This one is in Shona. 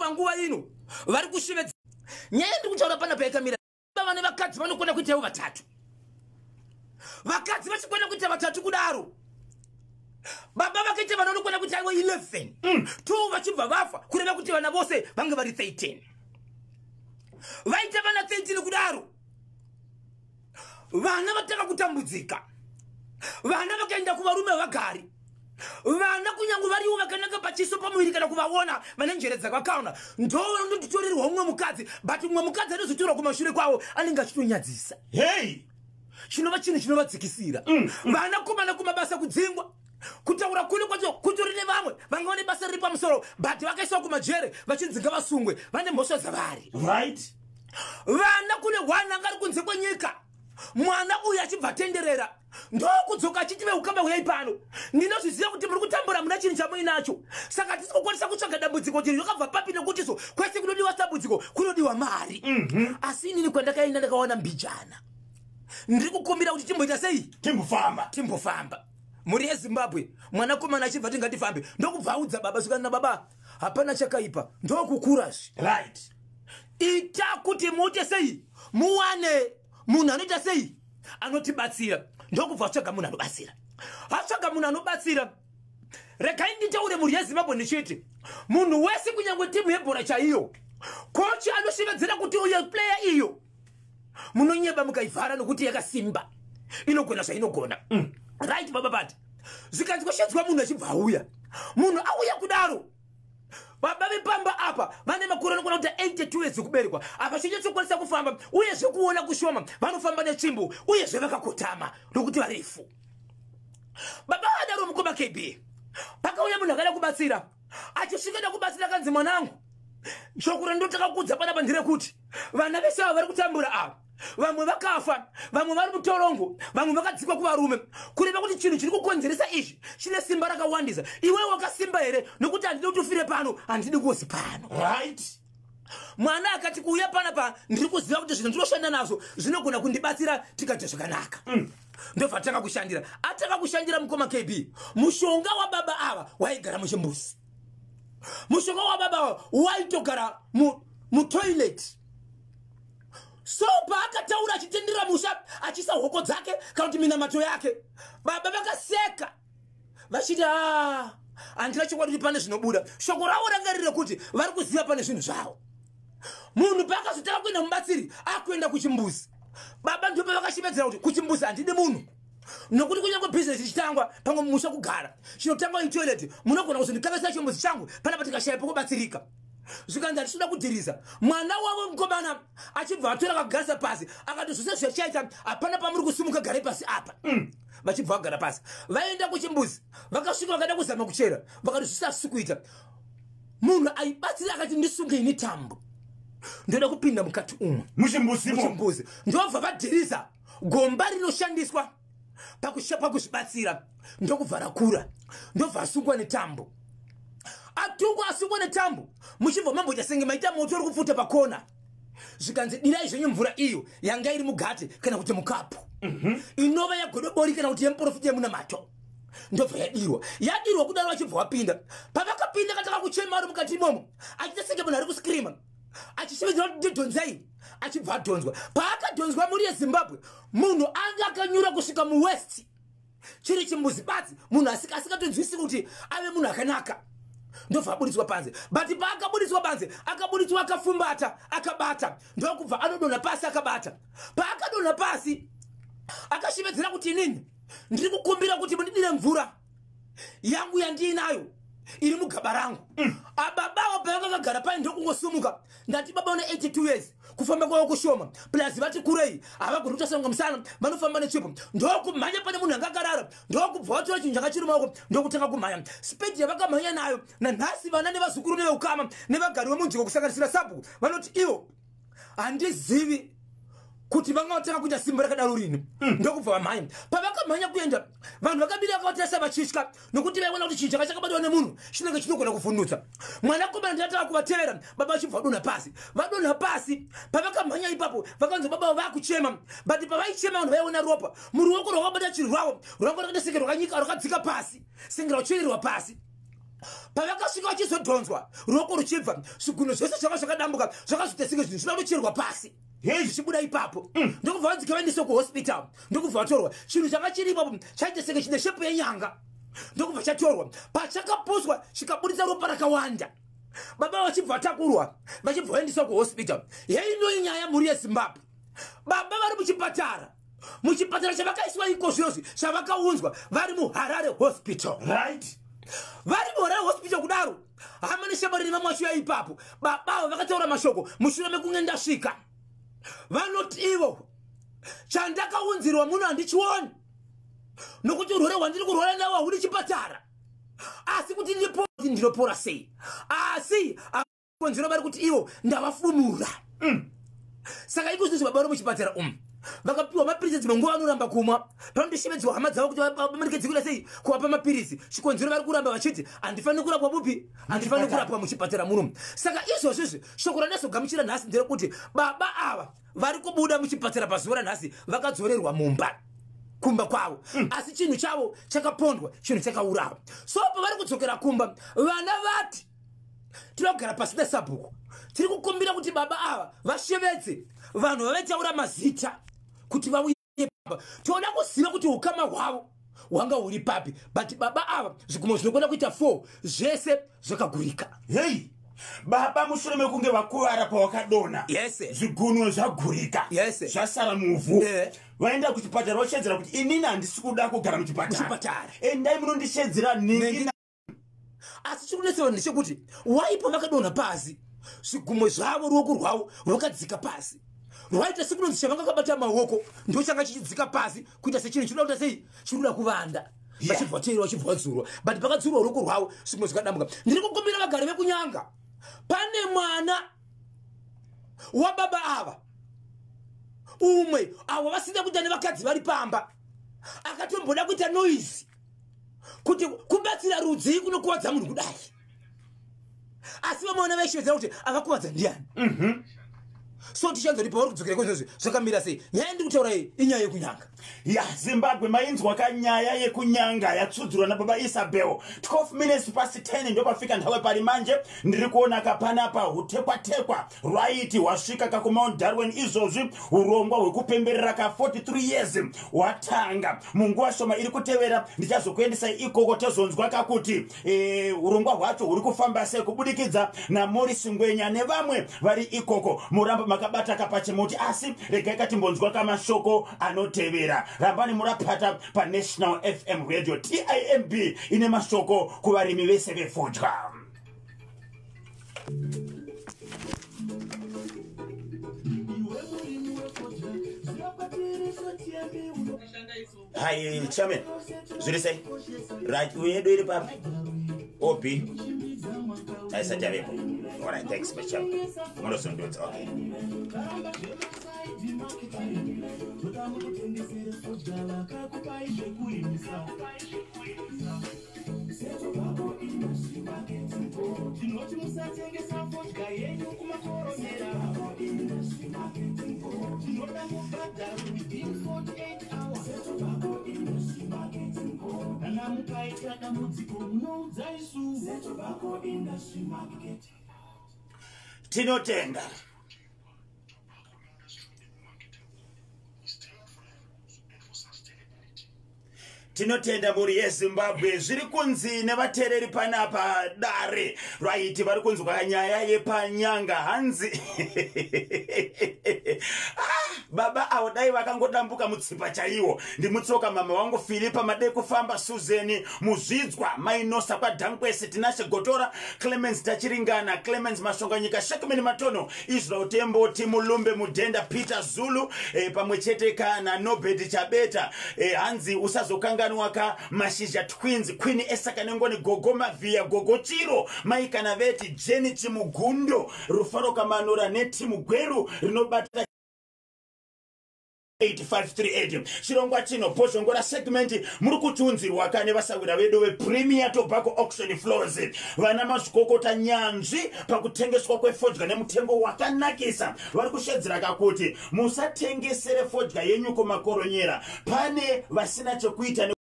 panguva ino vari kushivedza nyaya ndikutaura pana paikamira baba nevakadzi vanokona kuitawo vatatu vakadzi vachikona kuita vatatu kudaro baba vakaita vana vanokona kuitaiwo 11 2 vachibva vafa kureva kuti vana vose vange vari 13 vaita vana 13 kudaro vana vataka kutambudzika vana vakaenda kuvarume vagari vana kunyange variwo vakanaka pachiso pamuviri kana kuvaona vane njere dzakakaona ndondotitorerwa umwe mukadzi but umwe mukadzi anozotorwa kumashure kwavo anenge achitonyadzisa Hey! chinova chinhu chinovadzikisira vanakomana kumabasa kudzingwa kutaura kune kwacho kutori nevamwe vangaone basa riri pamusoro but vakaiswa kumajere vachinzinga vasungwe vane mhosva dzavari Right? vana kune hwana anga ari kunze kwenyika mwana uyu achibva atenderera ndokudzoka achiti ukamba huyai pano ndinozviziva kuti muri kutambura muna chinhu chamuinacho saka tisikokwanisa kutsvaga dambudziko kuti yakabva papi nekuti so kwese kunodiwa dambudziko kunodiwa mari asi inini kwandakaenda ndakaona mbijana ndiri kukumbira kuti timboita sei timbofamba muri yeZimbabwe mwanakomana achibva tingatifambe ndokubva audza baba zvikana baba hapana chakaipa ndokukurazve Right. ita kuti muite sei muwane munhu anoita sei anotibatsira ndokubva atsvaga munhu anobatsira atsvaga munhu anobatsira regai nditaure muri yeZimbabwe ndichiti munhu wese kunyange timu yebhora chaiyo kochi anoshevedzera kuti uyo player iyo munonyeba mukaivhara nokuti yakasimba inogona zvainogona right baba bati zvikanzi koshedzwa munhu achibva auya munhu auya kudaro baba vepamba apa vane makore anokona kuti 82 years kuberekwa apa chinyatsikwanisa kufamba uyezve kuona kushoma vanofamba netsvimbo uyezve vakakotama nokuti varefu baba adaro mukoma KB pakauya munhu akada kubatsira achisvikada kubatsira kanzi mwanangu shokura ndotakakudza panapa ndirekuti vana vese ava vari kutambura ava vamwe vakafa vamwe vari mutorongo vamwe vakadzikwa kuvarume kureva kuti chinhu chiri kukonzeresa izvi chine simba rakawandisa iwe wakasimba here nokuti handidi kuti ufire pano handidi kuozi pano Right? mwana akati kuuya panapa ndiri kuziva kuti zvinhu ndinoshanda nazvo zvinogona kundibatsira tikaita zvakanaka ndobva atanga kushandira atanga kushandira mukoma KB mushonga wababa ava waigara muchimbuzi mushonga wababa ava waitogara mutoilet so paakataura achitendera musha achisa hoko dzake kana kuti minamato yake baba vakaseka vachiti handina chokwadi kuti pane zvinobuda shoko ravo ranga riri rekuti vari kuziva pane zvinhu zvavo munhu paakazotanga kuenda mubatsiri akuenda kuchimbuzi baba ndopa vakashevedzera kuti kuchimbuzi handidi munhu nokuti kunyange bhizinesi ichitangwa pamwe musha kugara chinotangwa itoilet munogona kuzondikavesa chimbuzi changu panapa tikashaya pokubatsirika zvikanzi handisvoda kudhirisa mwana wavo mukomana achibva atora akagarisa pasi akati zvose zvachaita hapana pamuri kusimuka gare pasi apa vachibva vagara pasi vaenda kuchimbuzi vakasvika vakada kuzama kuchera vakati zvisasi kuita munhu aibatsira akati ndisungei netambo ndoda kupinda mukati umwe muchimbuzi ndobva vadhirisa gomba rinoshandiswa pakuzvibatsira ndokubva rakura ndobva asungwa netambo atungwa asungwa netambo muchibva mamboita senge maita moto uri kupfuta pakona zvikanzi dirai zvenyu mvura iyo yanga iri mugate kana kuti mukapu inova yagodobori kana kuti yemuprofiti yemunamato ndobva yadirwa kudaro vachibva wapinda pavakapinda kataka kuchema ari mukati imomo achiita senge munhu ari kuskrima achishevedzera kuti ndidhonzei achibva adhonzwa paakadhonzwa muri yeZimbabwe munhu anga akanyura kusvika muwest chiri chimbuzi badzi munhu asingatonzwisi kuti ave munhu akanaka ndobva aburitswa panze but paakaburitswa panze akaburitswa akafumbata akabata ndokubva anodonha pasi akabata paakadonha pasi akashevedzera kuti inini ndiri kukumbira kuti mundidire mvura yangu yandiinayo iri mugaba rangu ababavo pavakagara pai ndokungosumuka ndati baba une 82 years kufamba kwavo kushoma plus vati kurei havagoni kutasananga musana vanofamba nechipo ndokumhanya pane munhu angagarara ndokubva vatora chinhu chakachiri maoko ndokutanga kumhanya spedi yavakamhanya nayo nanhasi vana nevazukuru neveukama nevagari vemunzviko kusanganisira sabhuku vanoti ivo handizivi kuti vanga vatanga kuita simba rakadaro rini ndokubva vamhanya pavakamhanya kuenda vanhu vakabira vakavatasa vachitya nokuti vaiona kuti chinhu changa chakabatwa nemunhu chinenge chinogona kuvhunutsa mwanakomana ndiatava kuvatevera baba vachibva vadonha pasi pavakamhanya ipapo vakanzi baba vakuchema but pavaichema vanhu vaiona ropa muruoko rwakabata chiri rwavo rwanga rakaita senge rwakanyika rwakadzika pasi senge rwachoererwa pasi pavakasvika vachizodhonzwa ruoko ruchibva zvigunwe zvese zvanga zvakadambuka zvakazvitesika zvinhu zvida kucherwa pasi zvichibuda ipapo ndokubva vadzika vaendeswa kuhospital ndokubva vatorwa chinhu changa chiri ipapo chaiteseka chine shepu yenyanga ndokubva chatorwa pachakapuswa chikabudisa ropa rakawanda baba vachibva vatakurwa vachibva vaendeswa kuhospital yeino inyaya mhuri yezimbabwe baba vari muchipatara chavakaiswa iko zviyozvi chavakaunzwa vari muharare hospital right vari muharare hospital kudaro hama neshamwari nevamwe vachiuya ipapo babavo vakataura mashoko mushure mekunge ndasvika vanoti ivo chandakaunzirwa muno handichioni nokuti urwere hwandiri kurwara nawo hahuri chipatara asi kuti ndinopora sei asi konzero vari kuti ivo ndavafumura saka iko zvinhu baba ro muchipatara vakapiwa mapirisi dzimwe vanoramba kumwa panondoshemedziwa hama dzavo kuti vamanike dzikuda sei kuvapa mapirisi chikonzero vari kuramba vachiti handifaniri kurapwa bupi handifaniri kurapwa muchipatara muno saka izvozvizvi shoko randazogamuchira nhasi nderekuti baba ava vari kubuda muchipatara pazuva ranhasi vakadzorerwa mumba kumba kwavo asi chinhu chavo chakapondwa chinhu chakaurawa so pavari kudzokera kumba vana vati tiri kugara pasi nesabhuku tiri kukumbira kuti baba ava vashevedze vanhu vavetaura mazita kuti vauye baba toda kuziva kuti ukama hwavo hwanga huri papi but baba ava zvigumo zvinokona kuita 4 zvese zvakagurika hey baba mushure mekunge vakuvara pawakadona zvigunwe zvagurika zvasara muvhu vaenda kuchipatara vachedzera kuti inini handisi kuda kugara muchipatara endai munondishedzera nini asi chikunetsa vanhu ndechekuti waipa vakadonha pasi zvigumwe zvavo ruoko rwavo rwakadzika pasi rwaita sekunonzi chavanga kabata maoko ndo changa chichidzika pasi kuita sechinhu chinoda kuita sei chinoda kuvanda vachibva teerwa vachibva vadzurwa but pakadzurwa ruoko rwavo zvigumwe zvikadambuka ndiri kukumbira vagari vekunyanga pane mwana wababa ava umwe avo vasina kuita nevakadzi vari pamba akatomboda kuita noise kuti kubatsira rudzi kunokuwadza munhu kudai asi vamaona vaishevedzera kuti avakuvadza ndiani so tichanzori pauri kudzokera kwezvozvi zvakamira sei nyaya ndiri kutaura iyi inyaya yekunyanga ya zimbabwe mainzwa kanyaya yekunyanga yatsudzurwa nababa Isabel 12 minutes past 10 ndopafika nthawe pari manje ndiri kuona kapanapa hutekwatekwa right hwasvika kakumount Darwin izvozvi urongwa hwekupemberera ka 43 years watanga munguva shoma iri kutevera ndichazokuendesai ikoko tezonzwa kakuti urongwa hwacho huri kufamba sei kubudikidza naMorris Ngwenya nevamwe vari ikoko muramba makabata kapachemuti asi regai katimbonzwa kamashoko anotevera rambani murapata paNational FM Radio TIMB ine mashoko kuvarimi vese vefodya. Hi, Chairman. Zurise. Right, we do it, Papa. OP. I said, all right, thanks, my chap. I'm going to do it. Okay. Tinotenda tinotenda muri yeZimbabwe zviri kunzi nevateereri panapa dare right vari kunzwa nyaya yepanyanga hanzi baba avo dai vakangodambuka mutsipa chaiwo ndimutsoka mama wangu Philipa madei kufamba Suzeni muzvidzwa mainosa kwaDhankwesi tinashe Gotora Clemens Tachiringana Clemens Mashonganyika Shekmeni Matono Israel Tembo Timulumbe Mudenda Peter Zulu pamwechete kana Nobed Chabeta hanzi usazokanganwa ka Mashizha Twins Queen Esaka Nengoni Gogoma via Gogochiro Maika Naveti Jenny Chimugundo Rufaro Kamanura Neti Mugweru rinobata 8538 chirongwa chino poshongora segment muri kutunzirwa kane vasawira vedu vePremier Tobacco Auction Floors vana mazvikokota nyanzvi pakutengeswa kwefodya nemutengo wakanakisa vari kushedzera kakuti musatengesere fodya yenyu kumakoronyera pane vasina chekuita